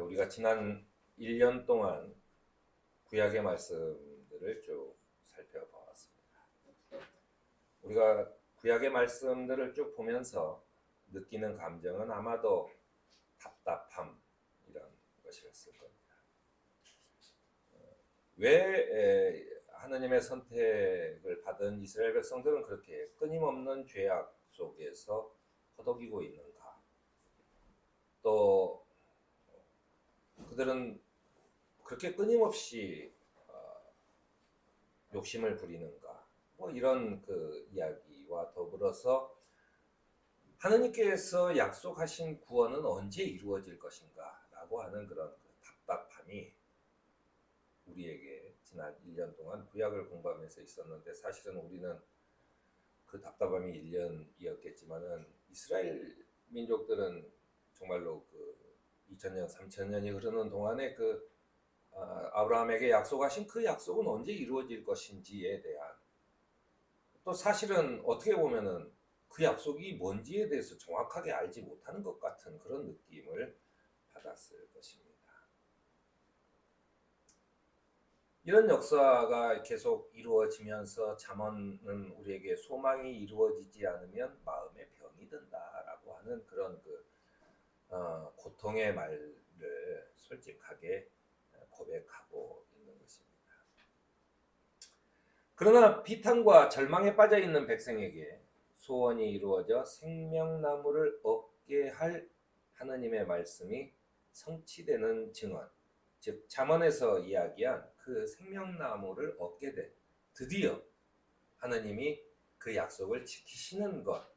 우리가 지난 1년 동안 구약의 말씀들을 쭉 살펴보았습니다. 우리가 구약의 말씀들을 쭉 보면서 느끼는 감정은 아마도 답답함 이런 것이었을 겁니다. 왜 하나님의 선택을 받은 이스라엘 백성들은 그렇게 끊임없는 죄악 속에서 허덕이고 있는가? 또 그들은 그렇게 끊임없이 욕심을 부리는가? 뭐 이런 그 이야기와 더불어서 하느님께서 약속하신 구원은 언제 이루어질 것인가? 라고 하는 그런 답답함이 우리에게 지난 1년 동안 구약을 공부하면서 있었는데, 사실은 우리는 그 답답함이 1년이었겠지만은 이스라엘 민족들은 정말로 그 2000년, 3000년이 흐르는 동안에 아브라함에게 약속하신 그 약속은 언제 이루어질 것인지에 대한, 또 사실은 어떻게 보면은 그 약속이 뭔지에 대해서 정확하게 알지 못하는 것 같은 그런 느낌을 받았을 것입니다. 이런 역사가 계속 이루어지면서 잠언은 우리에게 소망이 이루어지지 않으면 마음에 병이 든다라고 하는 그런 고통의 말을 솔직하게 고백하고 있는 것입니다. 그러나 비탄과 절망에 빠져 있는 백성에게 소원이 이루어져 생명나무를 얻게 할 하느님의 말씀이 성취되는 증언, 즉 잠언에서 이야기한 그 생명나무를 얻게 된, 드디어 하느님이 그 약속을 지키시는 것,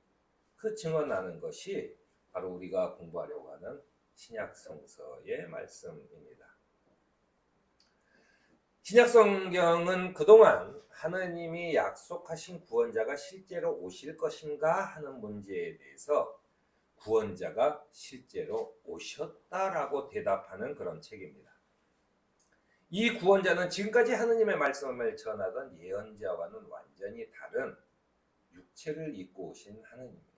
그 증언하는 것이 바로 우리가 공부하려고 하는 신약성서의 말씀입니다. 신약성경은 그동안 하느님이 약속하신 구원자가 실제로 오실 것인가 하는 문제에 대해서 구원자가 실제로 오셨다라고 대답하는 그런 책입니다. 이 구원자는 지금까지 하느님의 말씀을 전하던 예언자와는 완전히 다른 육체를 입고 오신 하느님이에요.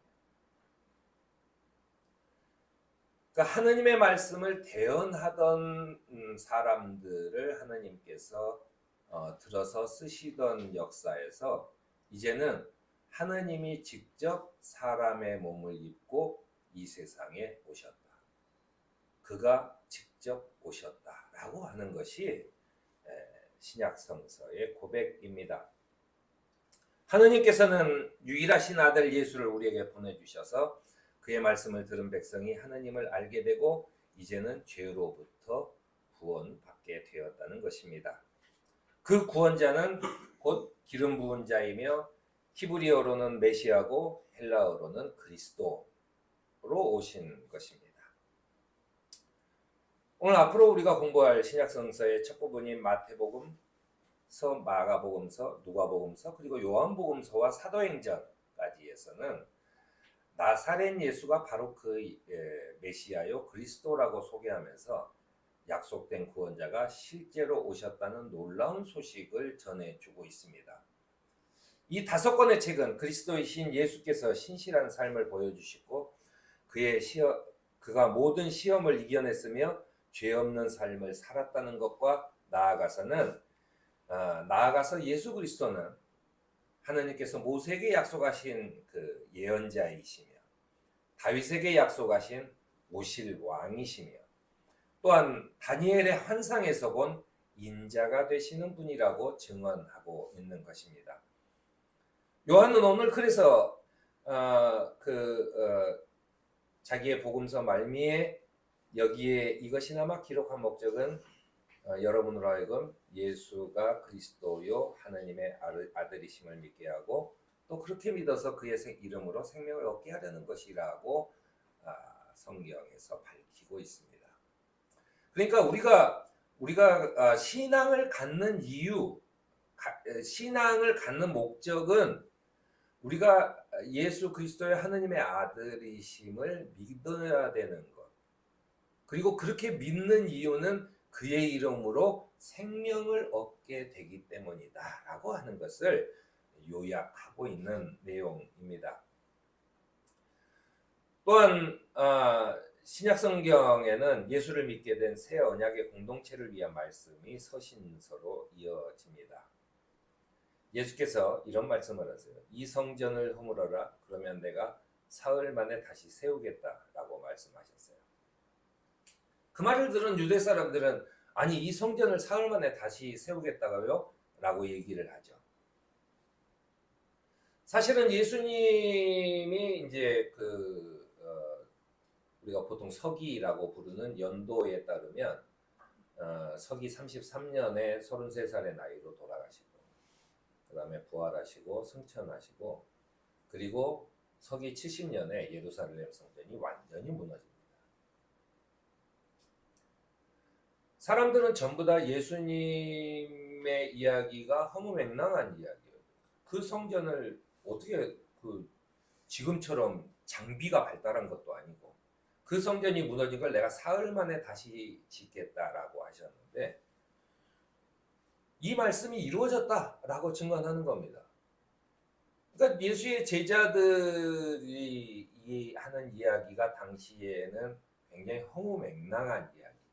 그러니까 하느님의 말씀을 대언하던 사람들을 하느님께서 들어서 쓰시던 역사에서 이제는 하느님이 직접 사람의 몸을 입고 이 세상에 오셨다. 그가 직접 오셨다라고 하는 것이 신약성서의 고백입니다. 하느님께서는 유일하신 아들 예수를 우리에게 보내주셔서 그의 말씀을 들은 백성이 하느님을 알게 되고 이제는 죄로부터 구원받게 되었다는 것입니다. 그 구원자는 곧 기름 부은 자이며 히브리어로는 메시아고 헬라어로는 그리스도로 오신 것입니다. 오늘 앞으로 우리가 공부할 신약성서의 첫 부분인 마태복음서, 마가복음서, 누가복음서, 그리고 요한복음서와 사도행전까지에서는 나사렛 예수가 바로 그 메시아요 그리스도라고 소개하면서 약속된 구원자가 실제로 오셨다는 놀라운 소식을 전해주고 있습니다. 이 5권의 책은 그리스도이신 예수께서 신실한 삶을 보여주시고 그가 모든 시험을 이겨냈으며 죄 없는 삶을 살았다는 것과 나아가서 예수 그리스도는 하느님께서 모세에게 약속하신 그 예언자이시며 다윗에게 약속하신 오실 왕이시며 또한 다니엘의 환상에서 본 인자가 되시는 분이라고 증언하고 있는 것입니다. 요한은 오늘 그래서 자기의 복음서 말미에 여기에 이것이나마 기록한 목적은 여러분으로 하여금 예수가 그리스도요 하느님의 아들이심을 믿게 하고 또 그렇게 믿어서 그의 이름으로 생명을 얻게 하려는 것이라고 성경에서 밝히고 있습니다. 그러니까 우리가 신앙을 갖는 이유, 신앙을 갖는 목적은 우리가 예수 그리스도의 하느님의 아들이심을 믿어야 되는 것, 그리고 그렇게 믿는 이유는 그의 이름으로 생명을 얻게 되기 때문이다 라고 하는 것을 요약하고 있는 내용입니다. 또한 신약 성경에는 예수를 믿게 된 새 언약의 공동체를 위한 말씀이 서신서로 이어집니다. 예수께서 이런 말씀을 하세요. 이 성전을 허물어라. 그러면 내가 사흘 만에 다시 세우겠다라고 말씀하셨어요. 그 말을 들은 유대 사람들은 아니 이 성전을 사흘 만에 다시 세우겠다고요? 라고 얘기를 하죠. 사실은 예수님이 이제 우리가 보통 서기라고 부르는 연도에 따르면 서기 33년에 33살의 나이로 돌아가시고 그 다음에 부활하시고 승천하시고 그리고 서기 70년에 예루살렘 성전이 완전히 무너집니다. 사람들은 전부 다 예수님의 이야기가 허무맹랑한 이야기예요. 그 성전을 어떻게 지금처럼 장비가 발달한 것도 아니고 그 성전이 무너진 걸 내가 사흘 만에 다시 짓겠다라고 하셨는데 이 말씀이 이루어졌다라고 증언하는 겁니다. 그러니까 예수의 제자들이 하는 이야기가 당시에는 굉장히 허무맹랑한 이야기죠.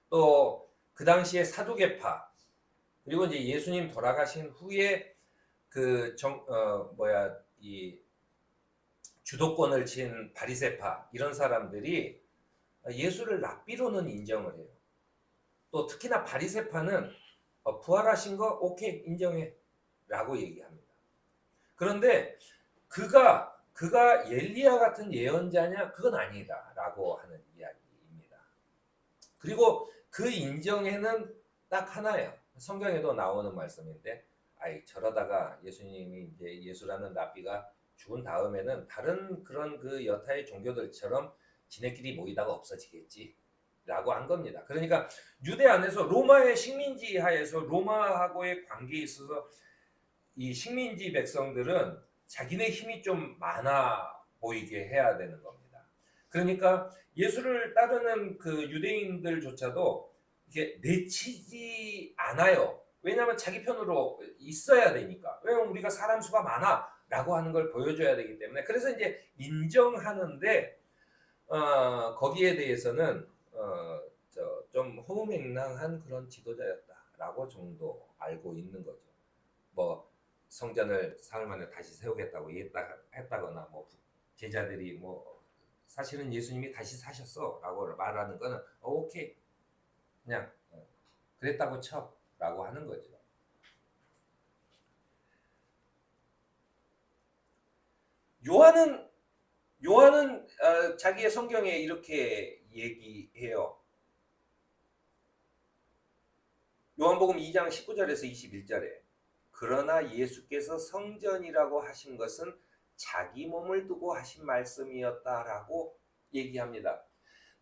또 그 당시에 사두개파 그리고 이제 예수님 돌아가신 후에 이 주도권을 쥔 바리새파 이런 사람들이 예수를 랍비로는 인정을 해요. 또 특히나 바리새파는 부활하신 거 오케이 인정해 라고 얘기합니다. 그런데 그가 엘리야 같은 예언자냐? 그건 아니다 라고 하는 이야기입니다. 그리고 그 인정에는 딱 하나예요. 성경에도 나오는 말씀인데 저러다가 예수님이 이제 예수라는 랍비가 죽은 다음에는 다른 그런 그 여타의 종교들처럼 지네끼리 모이다가 없어지겠지 라고 한 겁니다. 그러니까 유대 안에서 로마의 식민지 하에서 로마하고의 관계에 있어서 이 식민지 백성들은 자기네 힘이 좀 많아 보이게 해야 되는 겁니다. 그러니까 예수를 따르는 그 유대인들조차도 이게 내치지 않아요. 왜냐하면 자기 편으로 있어야 되니까. 왜냐하면 우리가 사람 수가 많아 라고 하는 걸 보여줘야 되기 때문에. 그래서 이제 인정하는데 거기에 대해서는 좀 허무맹랑한 그런 지도자였다라고 정도 알고 있는 거죠. 뭐 성전을 사흘 만에 다시 세우겠다고 했다거나 뭐 제자들이 뭐 사실은 예수님이 다시 사셨어라고 말하는 거는 오케이 그냥 그랬다고 쳐라고 하는 거죠. 요한은 자기의 성경에 이렇게 얘기해요. 요한복음 2장 19절에서 21절에 그러나 예수께서 성전이라고 하신 것은 자기 몸을 두고 하신 말씀이었다라고 얘기합니다.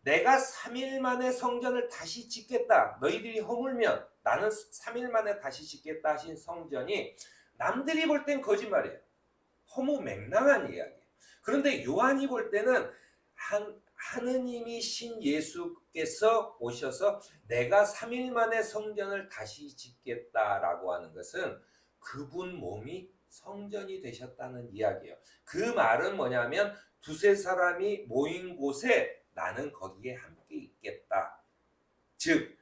내가 3일 만에 성전을 다시 짓겠다. 너희들이 허물면 나는 3일 만에 다시 짓겠다 하신 성전이 남들이 볼 땐 거짓말이에요. 허무맹랑한 이야기. 그런데 요한이 볼 때는 하느님이 신 예수께서 오셔서 내가 3일 만에 성전을 다시 짓겠다라고 하는 것은 그분 몸이 성전이 되셨다는 이야기예요. 그 말은 뭐냐면 두세 사람이 모인 곳에 나는 거기에 함께 있겠다. 즉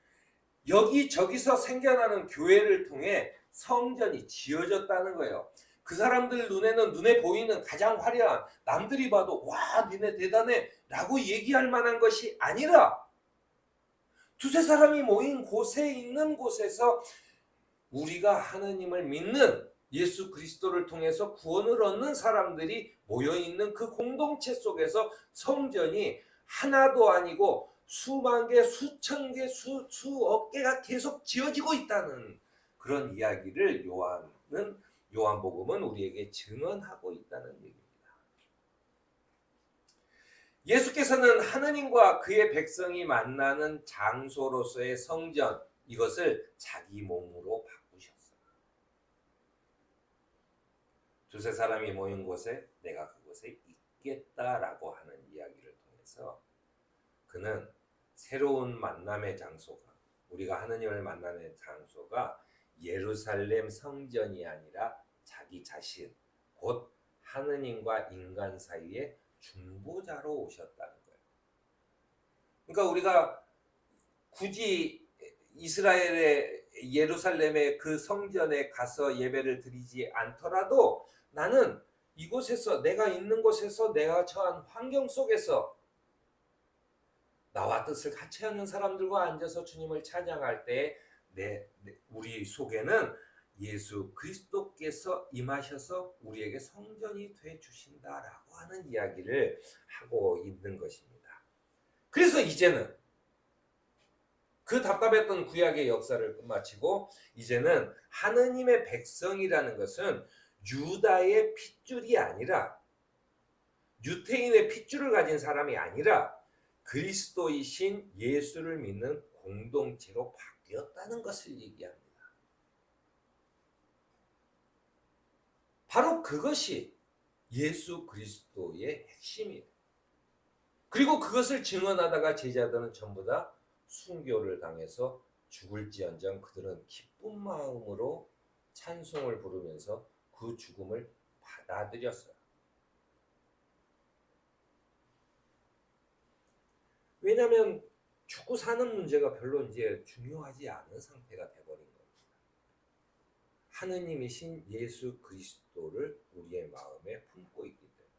여기저기서 생겨나는 교회를 통해 성전이 지어졌다는 거예요. 그 사람들 눈에는 눈에 보이는 가장 화려한 남들이 봐도 와 니네 대단해 라고 얘기할 만한 것이 아니라 두세 사람이 모인 곳에 있는 곳에서 우리가 하느님을 믿는 예수 그리스도를 통해서 구원을 얻는 사람들이 모여있는 그 공동체 속에서 성전이 하나도 아니고 수만 개, 수천 개, 수억 개가 계속 지어지고 있다는 그런 이야기를 요한복음은 우리에게 증언하고 있다는 얘기입니다. 예수께서는 하느님과 그의 백성이 만나는 장소로서의 성전 이것을 자기 몸으로 바꾸셨어요. 두세 사람이 모인 곳에 내가 그곳에 있겠다라고 하는 이야기를 통해서 그는 새로운 만남의 장소가 우리가 하느님을 만나는 장소가 예루살렘 성전이 아니라 자기 자신 곧 하느님과 인간 사이의 중보자로 오셨다는 거예요. 그러니까 우리가 굳이 이스라엘의 예루살렘의 그 성전에 가서 예배를 드리지 않더라도 나는 이곳에서, 내가 있는 곳에서, 내가 처한 환경 속에서 나와 뜻을 같이 하는 사람들과 앉아서 주님을 찬양할 때 우리 속에는 예수 그리스도께서 임하셔서 우리에게 성전이 돼 주신다라고 하는 이야기를 하고 있는 것입니다. 그래서 이제는 그 답답했던 구약의 역사를 끝마치고 이제는 하느님의 백성이라는 것은 유다의 핏줄이 아니라, 유태인의 핏줄을 가진 사람이 아니라 그리스도이신 예수를 믿는 공동체로 바뀌었다는 것을 얘기합니다. 바로 그것이 예수 그리스도의 핵심이에요. 그리고 그것을 증언하다가 제자들은 전부 다 순교를 당해서 죽을지언정 그들은 기쁜 마음으로 찬송을 부르면서 그 죽음을 받아들였어요. 왜냐하면 죽고 사는 문제가 별로 이제 중요하지 않은 상태가 돼버린 겁니다. 하느님이신 예수 그리스도를 우리의 마음에 품고 있기 때문에,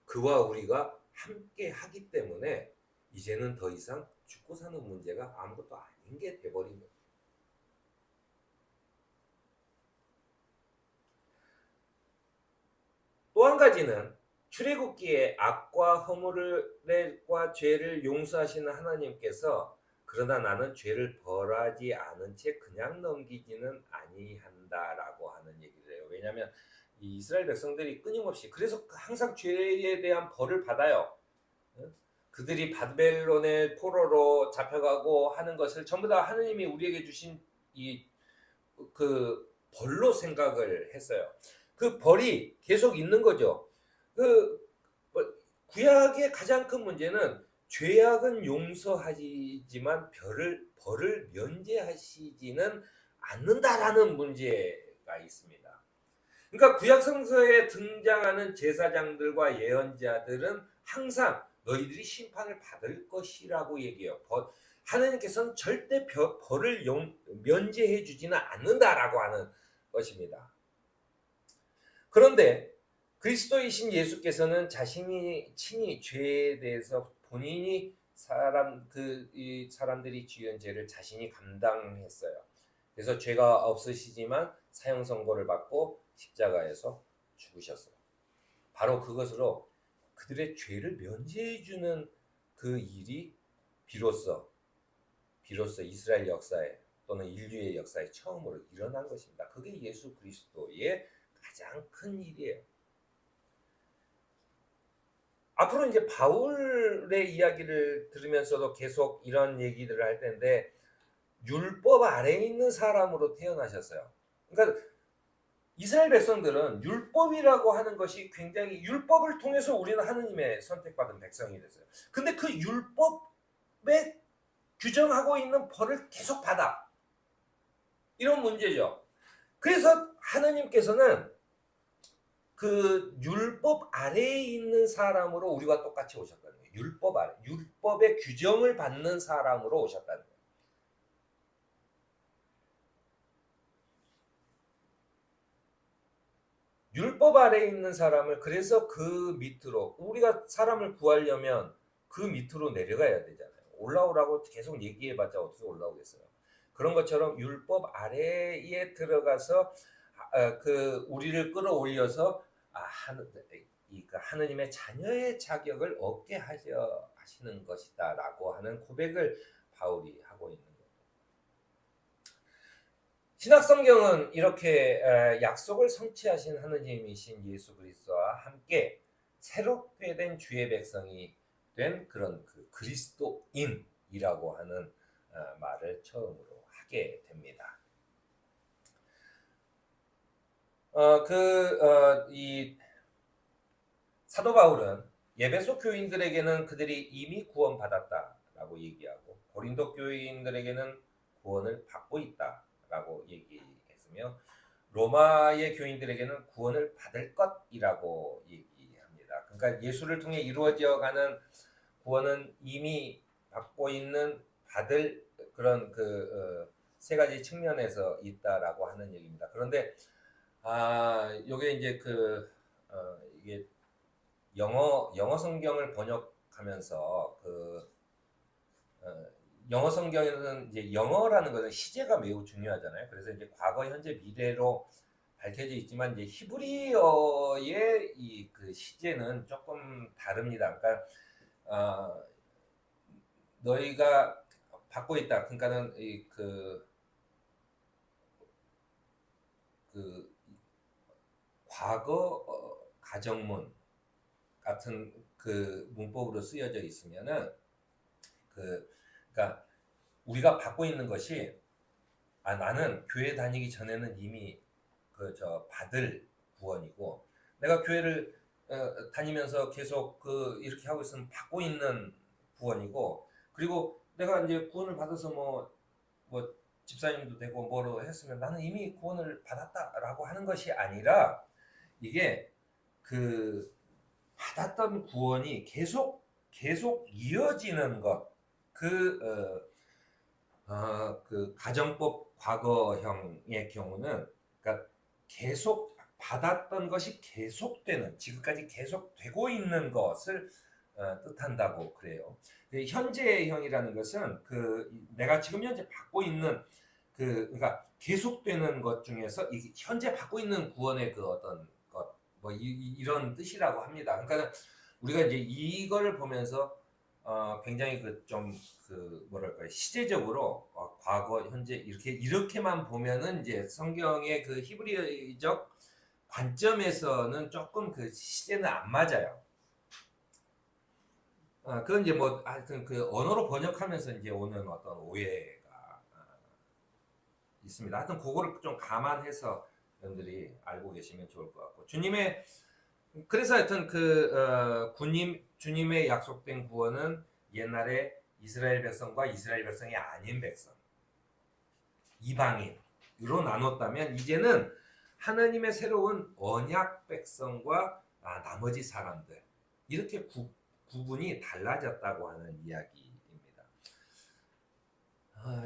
그와 우리가 함께 하기 때문에 이제는 더 이상 죽고 사는 문제가 아무것도 아닌 게 돼버린 거예요. 또 한 가지는 출애굽기에 악과 허물과 죄를 용서하시는 하나님께서 그러나 나는 죄를 벌하지 않은 채 그냥 넘기지는 아니한다라고 하는 얘기를 해요. 왜냐하면 이 이스라엘 백성들이 끊임없이, 그래서 항상 죄에 대한 벌을 받아요. 그들이 바벨론의 포로로 잡혀가고 하는 것을 전부 다 하느님이 우리에게 주신 그 벌로 생각을 했어요. 그 벌이 계속 있는 거죠. 구약의 가장 큰 문제는 죄악은 용서하지만 벌을 면제하시지는 않는다라는 문제가 있습니다. 그러니까 구약 성서에 등장하는 제사장들과 예언자들은 항상 너희들이 심판을 받을 것이라고 얘기해요. 하나님께서는 절대 벌을 면제해 주지는 않는다라고 하는 것입니다. 그런데 그리스도이신 예수께서는 자신이 친히 죄에 대해서 본인이 사람들이 지은 죄를 자신이 감당했어요. 그래서 죄가 없으시지만 사형 선고를 받고 십자가에서 죽으셨어요. 바로 그것으로 그들의 죄를 면제해 주는 그 일이 비로소 이스라엘 역사에 또는 인류의 역사에 처음으로 일어난 것입니다. 그게 예수 그리스도의 가장 큰 일이에요. 앞으로 이제 바울의 이야기를 들으면서도 계속 이런 얘기들을 할 텐데, 율법 아래에 있는 사람으로 태어나셨어요. 그러니까 이스라엘 백성들은 율법이라고 하는 것이 굉장히, 율법을 통해서 우리는 하느님의 선택받은 백성이 됐어요. 근데 그 율법에 규정하고 있는 벌을 계속 받아. 이런 문제죠. 그래서 하느님께서는 그 율법 아래에 있는 사람으로 우리와 똑같이 오셨다는 거예요. 율법 아래, 율법의 규정을 받는 사람으로 오셨다는 거예요. 율법 아래에 있는 사람을, 그래서 그 밑으로, 우리가 사람을 구하려면 그 밑으로 내려가야 되잖아요. 올라오라고 계속 얘기해봤자 어떻게 올라오겠어요. 그런 것처럼 율법 아래에 들어가서 우리를 끌어올려서 하느님의 자녀의 자격을 얻게 하시는 것이다라고 하는 고백을 바울이 하고 있는 거예요. 신약성경은 이렇게 약속을 성취하신 하느님이신 예수 그리스도와 함께 새롭게 된 주의 백성이 된 그런 그리스도인이라고 하는 말을 처음으로 하게 됩니다. 이 사도 바울은 에베소 교인들에게는 그들이 이미 구원받았다라고 얘기하고, 고린도 교인들에게는 구원을 받고 있다라고 얘기했으며, 로마의 교인들에게는 구원을 받을 것이라고 얘기합니다. 그러니까 예수를 통해 이루어져 가는 구원은 이미 받고 있는 받을 그런 세 가지 측면에서 있다라고 하는 얘기입니다. 그런데 요게 이제 이게 영어 성경을 번역하면서 영어 성경에는 이제 영어라는 것은 시제가 매우 중요하잖아요. 그래서 이제 과거, 현재, 미래로 밝혀져 있지만 이제 히브리어의 이 시제는 조금 다릅니다. 그러니까 너희가 받고 있다. 그러니까는 과거 가정문 같은 문법으로 쓰여져 있으면은 그러니까 우리가 받고 있는 것이 나는 교회 다니기 전에는 이미 받을 구원이고 내가 교회를 다니면서 계속 이렇게 하고 있으면 받고 있는 구원이고 그리고 내가 이제 구원을 받아서 뭐 집사님도 되고 뭐로 했으면 나는 이미 구원을 받았다라고 하는 것이 아니라 이게 받았던 구원이 계속 이어지는 것 가정법 과거형의 경우는 그러니까 계속 받았던 것이 계속되는 지금까지 계속되고 있는 것을 뜻한다고 그래요. 현재형이라는 것은 내가 지금 현재 받고 있는 그러니까 계속되는 것 중에서 현재 받고 있는 구원의 어떤 것 이런 뜻이라고 합니다. 그러니까 우리가 이제 이걸 보면서 굉장히 뭐랄까요 시제적으로 과거 현재 이렇게만 보면은 이제 성경의 히브리적 관점에서는 조금 시제는 안 맞아요. 그건 이제 하여튼 언어로 번역하면서 이제 오는 어떤 오해가 있습니다. 하여튼 그거를 좀 감안해서 여러분들이 알고 계시면 좋을 것 같고 그래서 하여튼 주님의 약속된 구원은 옛날에 이스라엘 백성과 이스라엘 백성이 아닌 백성, 이방인으로 나눴다면 이제는 하나님의 새로운 언약 백성과 나머지 사람들 이렇게 구분이 달라졌다고 하는 이야기입니다.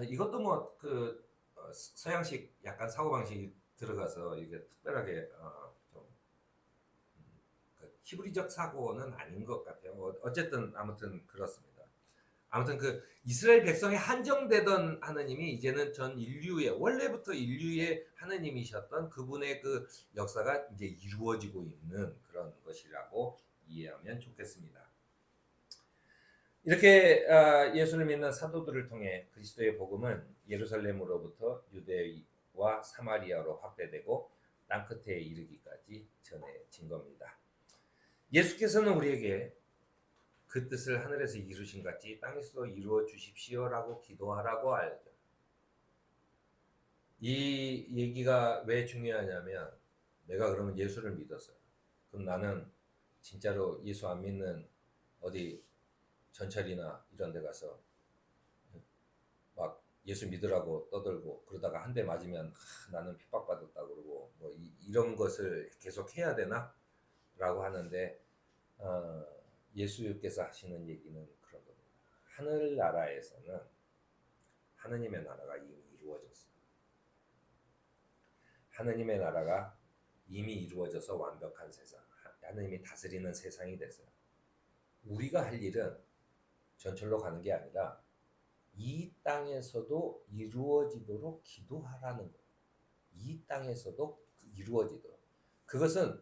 이것도 서양식 약간 사고방식이 들어가서 이게 특별하게 히브리적 사고는 아닌 것 같아요. 어쨌든 아무튼 그렇습니다. 아무튼 이스라엘 백성에 한정되던 하느님이 이제는 전 인류의 원래부터 인류의 하느님이셨던 그분의 역사가 이제 이루어지고 있는 그런 것이라고 이해하면 좋겠습니다. 이렇게 예수를 믿는 사도들을 통해 그리스도의 복음은 예루살렘으로부터 유대와 사마리아로 확대되고 땅끝에 이르기까지 전해진 겁니다. 예수께서는 우리에게 그 뜻을 하늘에서 이루신 같이 땅에서도 이루어 주십시오라고 기도하라고 알죠. 이 얘기가 왜 중요하냐면 내가 그러면 예수를 믿었어요. 그럼 나는 진짜로 예수 안 믿는 어디 전철이나 이런 데 가서 막 예수 믿으라고 떠들고 그러다가 한 대 맞으면 나는 핍박받았다 그러고 이런 것을 계속 해야 되나? 라고 하는데 예수께서 하시는 얘기는 그런 겁니다. 하늘나라에서는 하느님의 나라가 이미 이루어졌어요. 하느님의 나라가 이미 이루어져서 완벽한 세상, 하느님이 다스리는 세상이 됐어요. 우리가 할 일은 전철로 가는 게 아니라 이 땅에서도 이루어지도록 기도하라는 거예요. 이 땅에서도 이루어지도록. 그것은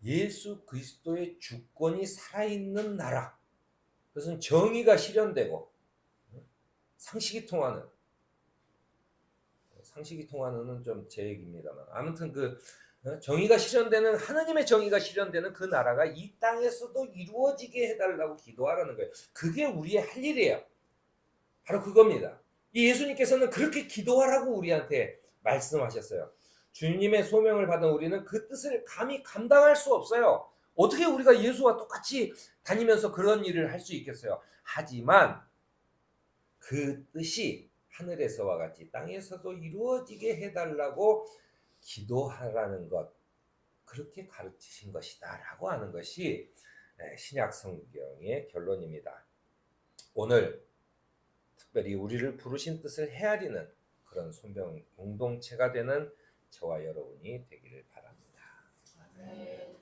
예수 그리스도의 주권이 살아있는 나라. 그것은 정의가 실현되고 상식이 통하는 좀 제 얘기입니다만 아무튼 정의가 실현되는 하나님의 정의가 실현되는 그 나라가 이 땅에서도 이루어지게 해달라고 기도하라는 거예요. 그게 우리의 할 일이에요. 바로 그겁니다. 이 예수님께서는 그렇게 기도하라고 우리한테 말씀하셨어요. 주님의 소명을 받은 우리는 그 뜻을 감히 감당할 수 없어요. 어떻게 우리가 예수와 똑같이 다니면서 그런 일을 할 수 있겠어요? 하지만 그 뜻이 하늘에서와 같이 땅에서도 이루어지게 해달라고 기도하라는 것, 그렇게 가르치신 것이다 라고 하는 것이 신약 성경의 결론입니다. 오늘 특별히 우리를 부르신 뜻을 헤아리는 그런 손병 공동체가 되는 저와 여러분이 되기를 바랍니다. 네.